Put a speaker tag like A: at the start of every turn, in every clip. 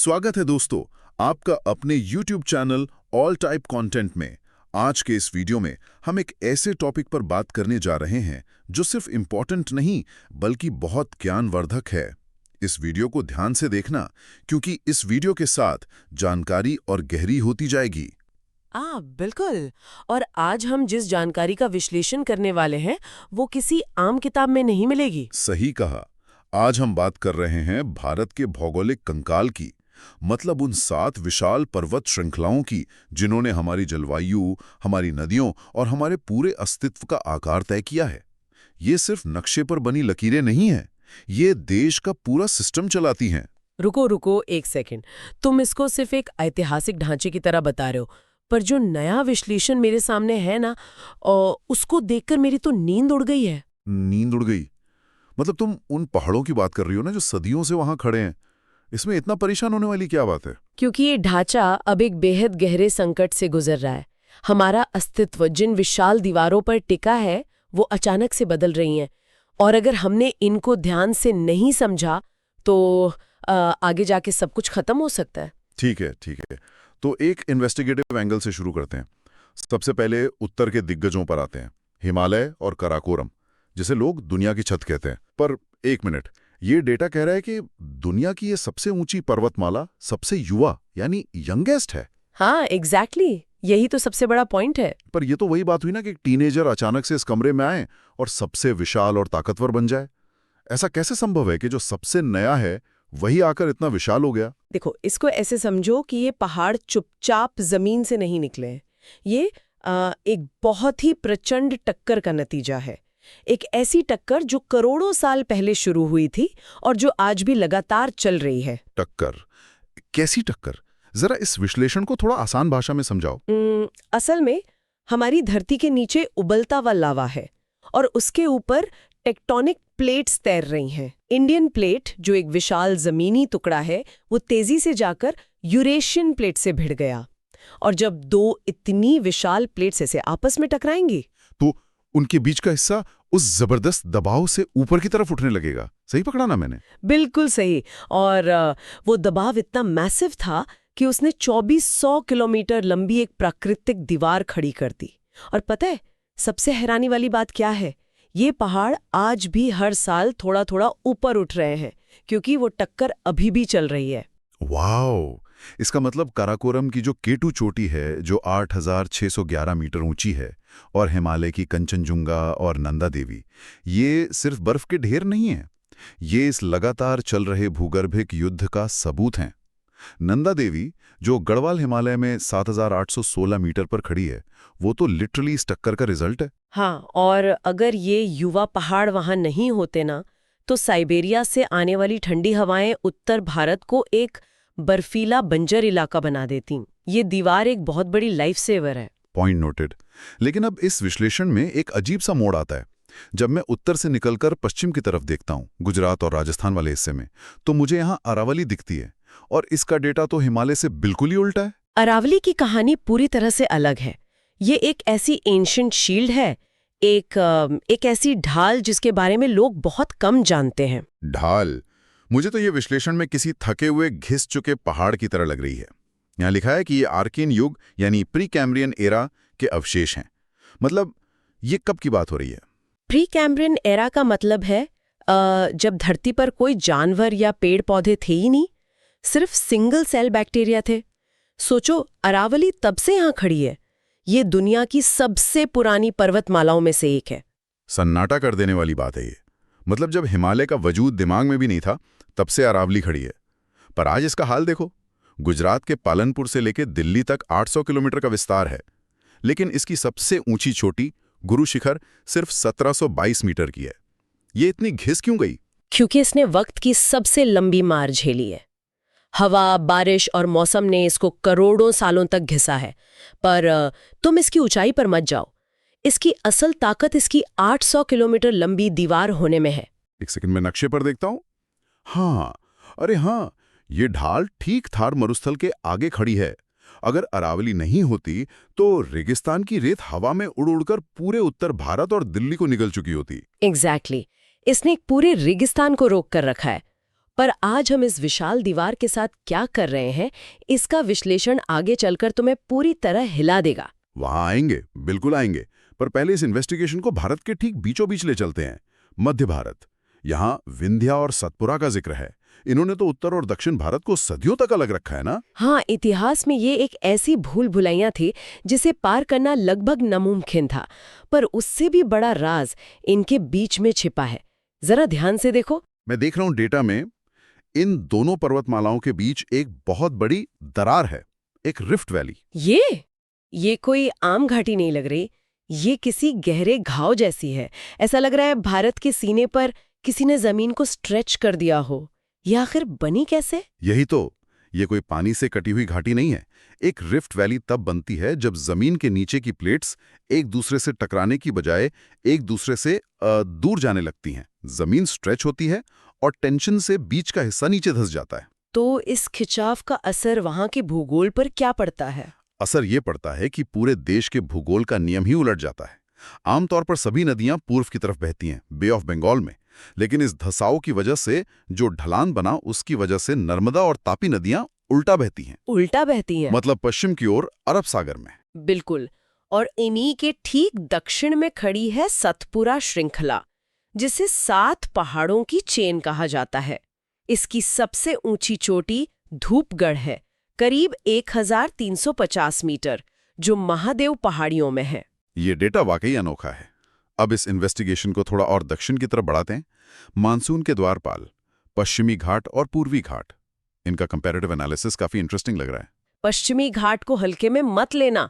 A: स्वागत है दोस्तों आपका अपने YouTube channel all type content में। आज के इस वीडियो में हम एक ऐसे टॉपिक पर बात करने जा रहे हैं जो सिर्फ इम्पोर्टेंट नहीं बल्कि बहुत ज्ञानवर्धक है। इस वीडियो को ध्यान से देखना क्योंकि इस वीडियो के साथ जानकारी और गहरी होती जाएगी।
B: बिल्कुल। और आज हम जिस जानकारी का विश्लेषण करने वाले हैं वो किसी आम किताब में नहीं मिलेगी।
A: सही कहा। आज हम बात कर रहे हैं भारत के भौगोलिक कंकाल की, मतलब उन 7 विशाल पर्वत श्रृंखलाओं की जिन्होंने हमारी जलवायु, हमारी नदियों और हमारे पूरे अस्तित्व का आकार तय किया है। ये सिर्फ नक्शे पर बनी लकीरें नहीं हैं, ये देश का पूरा सिस्टम चलाती हैं।
B: रुको एक सेकंड। तुम इसको सिर्फ एक ऐतिहासिक ढांचे की तरह बता रहे हो, पर जो नया विश्लेषण मेरे सामने है ना, उसको देखकर मेरी तो नींद उड़ गई है।
A: नींद उड़ गई? मतलब तुम उन पहाड़ों की बात कर रही हो ना जो सदियों से वहां खड़े हैं। इसमें इतना परेशान होने वाली क्या बात है?
B: क्योंकि ये ढांचा अब एक बेहद गहरे संकट से गुजर रहा है। हमारा अस्तित्व जिन विशाल दीवारों पर टिका है वो अचानक से बदल रही हैं, और अगर हमने इनको ध्यान से नहीं समझा तो आगे जाके सब कुछ खत्म हो सकता है।
A: ठीक है। तो एक इन्वेस्टिगेटिव एंगल से शुरू करते हैं। सबसे पहले उत्तर के दिग्गजों पर आते हैं, हिमालय और कराकोरम, जिसे लोग दुनिया की छत कहते हैं। पर एक मिनट, ये डेटा कह रहा है कि दुनिया की ये सबसे ऊंची पर्वतमाला सबसे युवा यानी यंगेस्ट है।
B: हाँ, एग्जैक्टली, यही तो सबसे बड़ा पॉइंट है।
A: पर ये तो वही बात हुई ना कि एक टीनेजर अचानक से इस कमरे में आए और सबसे विशाल और ताकतवर बन जाए। ऐसा कैसे संभव है कि जो सबसे नया है वही आकर इतना विशाल हो गया?
B: देखो, इसको ऐसे समझो कि ये पहाड़ चुपचाप जमीन से नहीं निकले हैं। ये एक बहुत ही प्रचंड टक्कर का नतीजा है। एक ऐसी टक्कर जो करोड़ों साल पहले शुरू हुई थी और जो आज भी लगातार चल रही है।
A: टक्कर? कैसी टक्कर? जरा इस विश्लेषण को थोड़ा आसान भाषा में समझाओ।
B: असल में हमारी धरती के नीचे उबलता हुआ लावा है और उसके ऊपर टेक्टोनिक प्लेट्स तैर रही हैं। इंडियन प्लेट, जो एक विशाल जमीनी टुकड़ा है, वो तेजी से जाकर यूरेशियन प्लेट से भिड़ गया। और जब दो इतनी विशाल प्लेट्स ऐसे आपस में टकराएंगी
A: तो उनके बीच का हिस्सा उस जबरदस्त दबाव से ऊपर की तरफ उठने लगेगा। सही पकड़ा ना मैंने?
B: बिल्कुल सही। और वो दबाव इतना मैसिव था कि उसने 2400 किलोमीटर लंबी एक प्राकृतिक दीवार खड़ी कर दी। और पता है सबसे हैरानी वाली बात क्या है? ये पहाड़ आज भी हर साल थोड़ा थोड़ा ऊपर उठ रहे हैं क्योंकि वो टक्कर अभी भी चल रही है।
A: वाओ! इसका मतलब काराकोरम की जो केटू चोटी है, जो 8611 मीटर ऊंची है, और हिमालय की कंचनजुंगा और नंदा देवी, ये सिर्फ बर्फ के ढेर नहीं है, ये इस लगातार चल रहे भूगर्भिक युद्ध का सबूत हैं। नंदा देवी, जो गढ़वाल हिमालय में 7816 मीटर पर खड़ी है, वो तो लिटरली इस टक्कर का रिजल्ट है।
B: हाँ, और अगर ये युवा पहाड़ वहां नहीं होते ना, तो साइबेरिया से आने वाली ठंडी हवाएं उत्तर भारत को एक बर्फीला बंजर इलाका बना देती। ये दीवार एक बहुत बड़ी लाइफ सेवर है।
A: Point noted. लेकिन अब इस विश्लेषण में एक अजीब सा मोड़ आता है। जब मैं उत्तर से निकलकर पश्चिम की तरफ देखता हूँ, गुजरात और राजस्थान वाले हिस्से में, तो मुझे यहाँ अरावली दिखती है, और इसका डेटा तो हिमालय से बिल्कुल ही उल्टा है।
B: अरावली की कहानी पूरी तरह से अलग है। ये एक ऐसी एंशिएंट शील्ड है, एक ऐसी ढाल जिसके बारे में लोग बहुत कम जानते हैं।
A: ढाल? मुझे तो ये विश्लेषण में किसी थके हुए घिस चुके पहाड़ की तरह लग रही है। यहाँ लिखा है कि ये आर्कियन युग यानी प्री कैम्ब्रियन एरा के अवशेष हैं। मतलब ये कब की बात हो रही है?
B: प्री कैम्ब्रियन एरा का मतलब है जब धरती पर कोई जानवर या पेड़ पौधे थे ही नहीं, सिर्फ सिंगल सेल बैक्टीरिया थे। सोचो, अरावली तब से यहाँ खड़ी है। ये दुनिया की सबसे पुरानी पर्वतमालाओं में से एक है।
A: सन्नाटा कर देने वाली बात है ये। मतलब जब हिमालय का वजूद दिमाग में भी नहीं था, तब से अरावली खड़ी है। पर आज इसका हाल देखो। गुजरात के पालनपुर से लेकर दिल्ली तक 800 किलोमीटर का विस्तार है, लेकिन इसकी सबसे ऊंची चोटी गुरु शिखर सिर्फ 1722 मीटर की है। ये इतनी घिस क्यों गई?
B: क्योंकि इसने वक्त की सबसे लंबी मार झेली है। हवा, बारिश और मौसम ने इसको करोड़ों सालों तक घिसा है। पर तुम इसकी ऊंचाई पर मत जाओ। इसकी असल ताकत इसकी 800 किलोमीटर लंबी दीवार होने में है।
A: एक सेकंड में नक्शे पर देखता हूं। हाँ, अरे हाँ, ये ढाल ठीक थार मरुस्थल के आगे खड़ी है। अगर अरावली नहीं होती तो रेगिस्तान की रेत हवा में उड़ उड़कर पूरे उत्तर भारत और दिल्ली को निगल चुकी होती।
B: एग्जैक्टली। इसने एक पूरे रेगिस्तान को रोक कर रखा है। पर आज हम इस विशाल दीवार के साथ क्या कर रहे हैं, इसका विश्लेषण आगे चलकर तुम्हें पूरी तरह हिला देगा।
A: वहां आएंगे, बिल्कुल आएंगे, पर पहले इस इन्वेस्टिगेशन को भारत के ठीक बीचों बीच ले चलते हैं। मध्य भारत। यहाँ विंध्या और सतपुरा का जिक्र है। इन्होंने तो उत्तर और दक्षिण भारत को सदियों तक अलग रखा है ना।
B: हाँ, इतिहास में ये एक ऐसी भूल भुलैया थी जिसे पार करना लगभग नामुमकिन था, पर उससे भी बड़ा राज इनके बीच में छिपा है। जरा ध्यान से देखो।
A: मैं देख रहा हूँ डेटा में, इन दोनों पर्वतमालाओं के बीच एक बहुत बड़ी दरार है, एक रिफ्ट वैली।
B: ये कोई आम घाटी नहीं लग रही, ये किसी गहरे घाव जैसी है। ऐसा लग रहा है भारत के सीने पर किसी ने जमीन को स्ट्रेच कर दिया हो। ये आखिर बनी कैसे?
A: यही तो, ये कोई पानी से कटी हुई घाटी नहीं है। एक रिफ्ट वैली तब बनती है जब जमीन के नीचे की प्लेट्स एक दूसरे से टकराने की बजाय एक दूसरे से दूर जाने लगती हैं। जमीन स्ट्रेच होती है और टेंशन से बीच का हिस्सा नीचे धंस जाता है।
B: तो इस खिंचाव का असर वहां के भूगोल पर क्या पड़ता है?
A: असर ये पड़ता है कि पूरे देश के भूगोल का नियम ही उलट जाता है। आमतौर पर सभी नदियां पूर्व की तरफ बहती हैं, बे ऑफ बंगाल में, लेकिन इस धसाव की वजह से जो ढलान बना, उसकी वजह से नर्मदा और तापी नदियां उल्टा बहती हैं।
B: उल्टा बहती हैं?
A: मतलब पश्चिम की ओर अरब सागर में।
B: बिल्कुल। और इन्हीं के ठीक दक्षिण में खड़ी है सतपुरा श्रृंखला, जिसे 7 पहाड़ों की चेन कहा जाता है। इसकी सबसे ऊंची चोटी धूपगढ़ है, करीब 1350 मीटर, जो महादेव पहाड़ियों में है।
A: ये डेटा वाकई अनोखा है। अब इस इन्वेस्टिगेशन को थोड़ा और दक्षिण की तरफ बढ़ाते हैं। मानसून के द्वारपाल, पश्चिमी घाट और पूर्वी घाट, इनका कंपैरेटिव एनालिसिस काफी इंटरेस्टिंग लग रहा है।
B: पश्चिमी घाट को हल्के में मत लेना।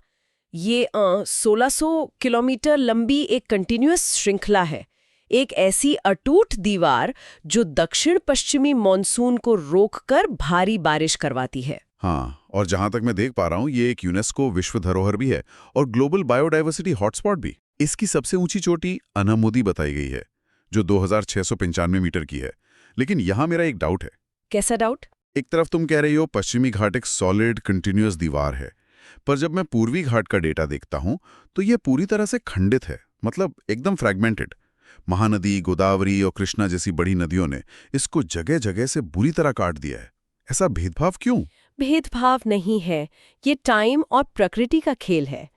B: ये 1600 किलोमीटर लंबी एक कंटिन्यूअस श्रृंखला है, एक ऐसी अटूट दीवार जो दक्षिण पश्चिमी मॉनसून को रोककर भारी बारिश करवाती है।
A: हाँ, और जहां तक मैं देख पा रहा हूं, ये एक यूनेस्को विश्व धरोहर भी है और ग्लोबल बायोडाइवर्सिटी हॉटस्पॉट भी। इसकी सबसे ऊंची चोटी अनामुदी बताई गई है, जो 2695 मीटर की है। लेकिन यहां मेरा एक डाउट है।
B: कैसा डाउट?
A: एक तरफ तुम कह रही हो पश्चिमी घाट एक सॉलिड कंटिन्यूअस दीवार है, पर जब मैं पूर्वी घाट का डेटा देखता हूं तो यह पूरी तरह से खंडित है, मतलब एकदम फ्रैगमेंटेड। महानदी, गोदावरी और कृष्णा जैसी बड़ी नदियों ने इसको जगह जगह से बुरी तरह काट दिया है। ऐसा भेदभाव क्यों?
B: भेदभाव नहीं है, ये टाइम और प्रकृति का खेल है।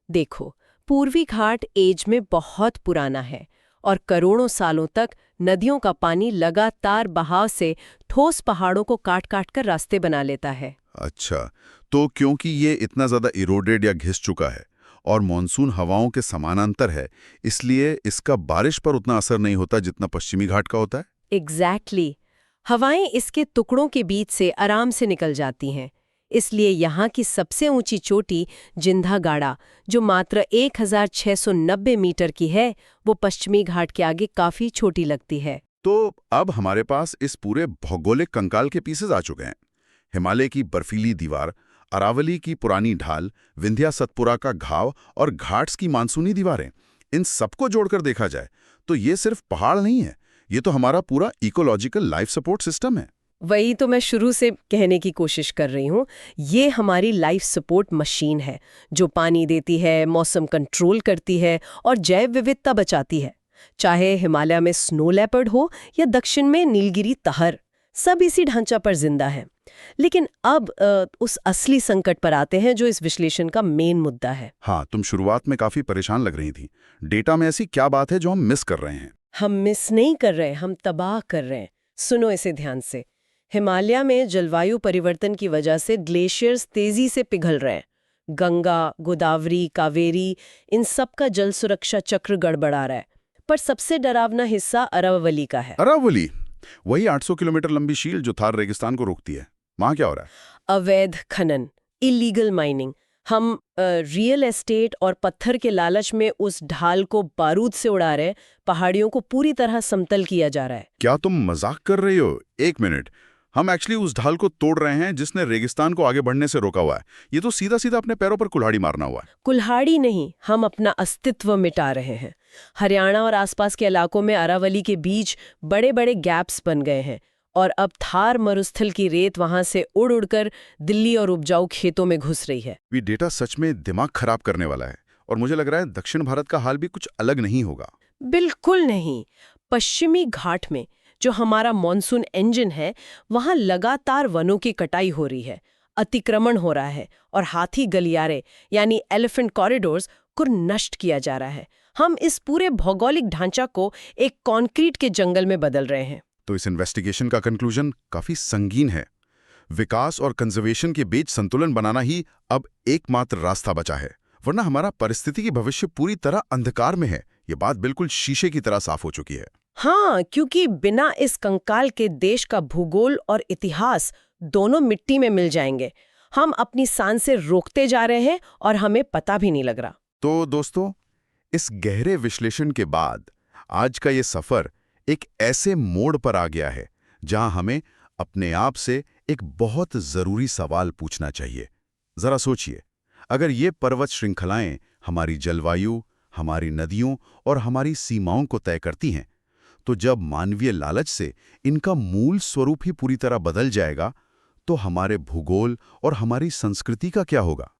B: देखो, पूर्वी घाट एज में बहुत पुराना है और करोड़ों सालों तक नदियों का पानी लगातार बहाव से ठोस पहाड़ों को काट काट कर रास्ते बना लेता है।
A: अच्छा, तो क्योंकि ये इतना ज्यादा इरोडेड या घिस चुका है और मॉनसून हवाओं के समानांतर है, इसलिए इसका बारिश पर उतना असर नहीं होता जितना पश्चिमी घाट का होता है।
B: एग्जैक्टली। हवाएं इसके टुकड़ों के बीच से आराम से निकल जाती हैं। इसलिए यहाँ की सबसे ऊंची चोटी जिंधागाड़ा, जो मात्र 1690 मीटर की है, वो पश्चिमी घाट के आगे काफी छोटी लगती है।
A: तो अब हमारे पास इस पूरे भौगोलिक कंकाल के पीसेज आ चुके हैं। हिमालय की बर्फीली दीवार, अरावली की पुरानी ढाल, विंध्या सतपुरा का घाव और घाट्स की मानसूनी दीवारें, इन सबको जोड़कर देखा जाए तो ये सिर्फ पहाड़ नहीं है, ये तो हमारा पूरा इकोलॉजिकल लाइफ सपोर्ट सिस्टम है।
B: वही तो मैं शुरू से कहने की कोशिश कर रही हूँ। ये हमारी लाइफ सपोर्ट मशीन है, जो पानी देती है, मौसम कंट्रोल करती है और जैव विविधता बचाती है। चाहे हिमालय में स्नो लेपर्ड हो या दक्षिण में नीलगिरी तहर, सब इसी ढांचा पर जिंदा है। लेकिन अब उस असली संकट पर आते हैं जो इस विश्लेषण का मेन मुद्दा है।
A: हाँ, तुम शुरुआत में काफी परेशान लग रही थी। डेटा में ऐसी क्या बात है जो हम मिस कर रहे हैं?
B: हम मिस नहीं कर रहे, हम तबाह कर रहे हैं। सुनो इसे ध्यान से। हिमालय में जलवायु परिवर्तन की वजह से ग्लेशियर्स तेजी से पिघल रहे हैं। गंगा, गोदावरी, कावेरी, इन सब का जल सुरक्षा चक्र गड़बड़ा रहा है। पर सबसे डरावना हिस्सा अरावली का है।
A: अरावली, वही 800 किलोमीटर लंबी शील जो थार रेगिस्तान को रोकती है। वहां क्या हो रहा है?
B: अवैध खनन, इलीगल माइनिंग। हम रियल एस्टेट और पत्थर के लालच में उस ढाल को बारूद से उड़ा रहे हैं। पहाड़ियों को पूरी तरह समतल किया जा रहा है।
A: क्या तुम मजाक कर रही हो? एक मिनट, हम एक्चुअली उस ढाल को तोड़ रहे हैं जिसने रेगिस्तान को आगे बढ़ने से रोका हुआ है। ये तो सीधा सीधा अपने पैरों पर कुल्हाड़ी मारना हुआ है।
B: कुल्हाड़ी नहीं, हम अपना अस्तित्व मिटा रहे हैं। हरियाणा और आसपास के इलाकों में अरावली के बीच बड़े बड़े गैप्स बन गए हैं और अब थार मरुस्थल की रेत वहां से उड़ उड़कर दिल्ली और उपजाऊ खेतों में घुस रही है।
A: ये डेटा सच में दिमाग खराब करने वाला है और मुझे लग रहा है दक्षिण भारत का हाल भी कुछ अलग नहीं होगा।
B: बिल्कुल नहीं। पश्चिमी घाट में जो हमारा मॉनसून इंजन है, वहाँ लगातार वनों की कटाई हो रही है, अतिक्रमण हो रहा है और हाथी गलियारे यानी एलिफेंट कॉरिडोर्स को नष्ट किया जा रहा है। हम इस पूरे भौगोलिक ढांचा को एक कंक्रीट के जंगल में बदल रहे हैं।
A: तो इस इन्वेस्टिगेशन का कंक्लूजन काफी संगीन है। विकास और कंजर्वेशन के बीच संतुलन बनाना ही अब एकमात्र रास्ता बचा है, वरना हमारा परिस्थितिकी भविष्य पूरी तरह अंधकार में है। ये बात बिल्कुल शीशे की तरह साफ हो चुकी है।
B: हाँ, क्योंकि बिना इस कंकाल के देश का भूगोल और इतिहास दोनों मिट्टी में मिल जाएंगे। हम अपनी सांसें रोकते जा रहे हैं और हमें पता भी नहीं लग रहा।
A: तो दोस्तों, इस गहरे विश्लेषण के बाद आज का ये सफर एक ऐसे मोड़ पर आ गया है जहां हमें अपने आप से एक बहुत जरूरी सवाल पूछना चाहिए। जरा सोचिए, अगर ये पर्वत श्रृंखलाएं हमारी जलवायु, हमारी नदियों और हमारी सीमाओं को तय करती हैं, तो जब मानवीय लालच से इनका मूल स्वरूप ही पूरी तरह बदल जाएगा, तो हमारे भूगोल और हमारी संस्कृति का क्या होगा?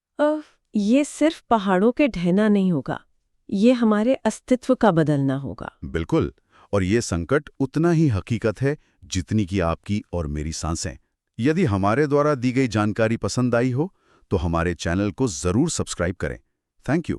B: ये सिर्फ पहाड़ों के ढहना नहीं होगा, ये हमारे अस्तित्व का बदलना होगा।
A: बिल्कुल, और ये संकट उतना ही हकीकत है जितनी कि आपकी और मेरी सांसें। यदि हमारे द्वारा दी गई जानकारी पसंद आई हो, तो हमारे चैनल को जरूर सब्सक्राइब करें। Thank you.